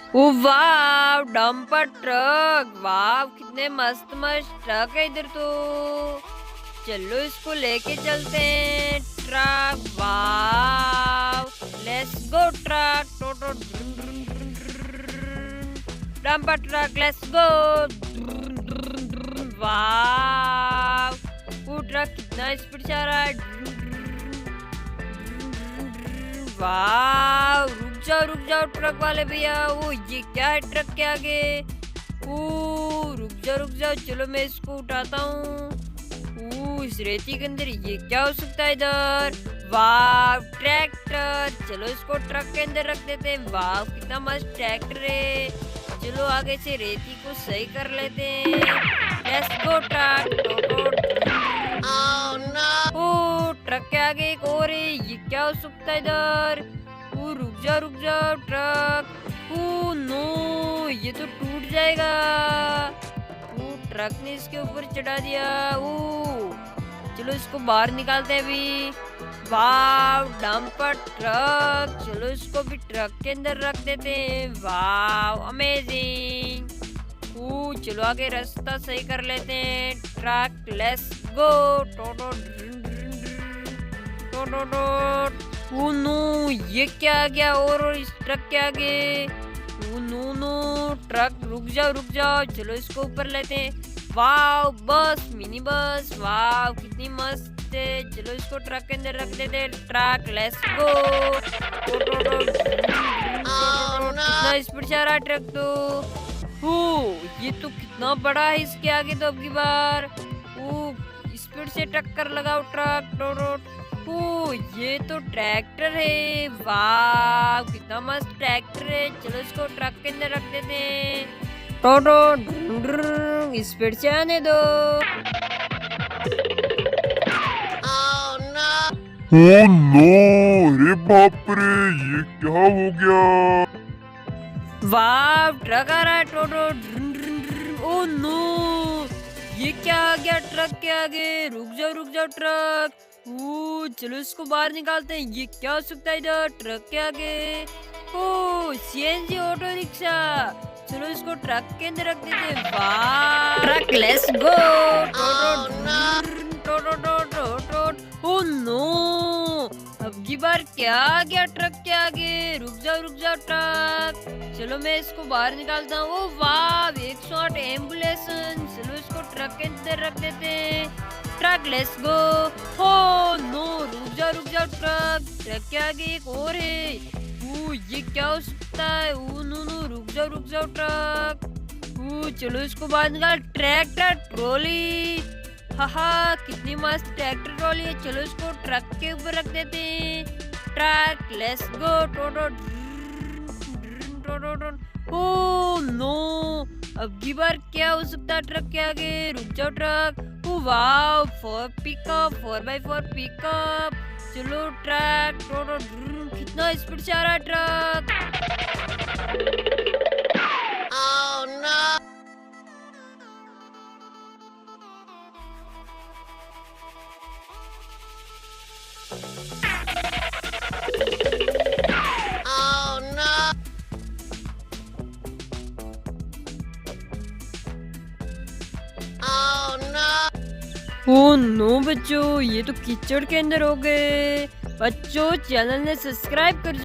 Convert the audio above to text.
ओ वाव dumper truck. वाव कितने मस्त मस्त ट्रक है इधर तो। चलो इसको लेके चलते हैं। Truck wow let's go truck टोटो dumper truck let's go. Wow वो ट्रक कितना स्पीड जा रहा है। वाव रुक जाओ ट्रक वाले भैया। वो ये क्या है ट्रक के आगे। ओ रुक जाओ चलो मैं इसको उठाता हूँ। इस रेती के अंदर ये क्या हो सकता है इधर। वाव ट्रैक्टर। चलो इसको ट्रक के अंदर रख देते हैं। वाव कितना मस्त ट्रैक्टर है। चलो आगे से रेती को सही कर लेते हैं। Let's go truck. Oh truck के आगे एक और है। ये क्या हो सकता है इधर। ओ रुक जाओ ट्रक। ओ नो ये तो टूट जाएगा। ओ ट्रक ने इसके ऊपर चढ़ा दिया। ओ चलो इसको बाहर निकालते हैं अभी। Wow dumper truck. चलो इसको भी ट्रक के अंदर रख देते हैं। Wow amazing. चलो आगे रास्ता सही कर लेते हैं। Truck let's go. टोटो ओ नो ये क्या आ गया और इस ट्रक के आगे। ओ नो ट्रक रुक जाओ चलो इसको ऊपर लेते हैं। वाव बस मिनी बस। वाव कितनी मस्त है। चलो इसको ट्रक के अंदर रख देते हैं। ट्रक लेट्स गो। कितना स्पीड जा रहा है ट्रक तो। ये तो कितना बड़ा है इसके आगे तो अब की बार। स्पीड से टक्कर लगाओ ट्रक। ये तो ट्रैक्टर है। वाह कितना मस्त ट्रैक्टर है। चलो इसको ट्रक के अंदर रख देते हैं। स्पीड से आने दो। ओ नो अरे बाप रे ये क्या हो गया। वाह ट्रक आ रहा है। ओ नो ये क्या आ गया ट्रक के आगे। रुक जाओ ट्रक। चलो इसको बाहर निकालते हैं। ये क्या हो सकता है इधर ट्रक के आगे। CNG auto rickshaw. चलो इसको ट्रक के अंदर रख देते हैं। वाह truck let's go. Oh no अब की बार क्या आ गया ट्रक के आगे। रुक जाओ ट्रक। चलो मैं इसको बाहर निकालता हूँ। ओ वाह 108 एम्बुलेंस। चलो इसको ट्रक के अंदर रख देते हैं। Truck let's go. नो रुक जाओ ट्रक के आगे एक और है। ये क्या हो सकता है। नो रुक जाओ ट्रक। चलो इसको बाहर निकाल। Tractor trolley. हाँ कितनी मस्त ट्रैक्टर ट्रॉली है। चलो इसको ट्रक के ऊपर रख देते हैं। Truck let's go. नो अब की बार क्या हो सकता है ट्रक के आगे। रुक जाओ ट्रक। वाव 4x4 पिकअप। चलो ट्रक कितना स्पीड से आ रहा है ट्रक। ओ नो बच्चों ये तो कीचड़ के अंदर हो गए। बच्चों चैनल ने सब्सक्राइब कर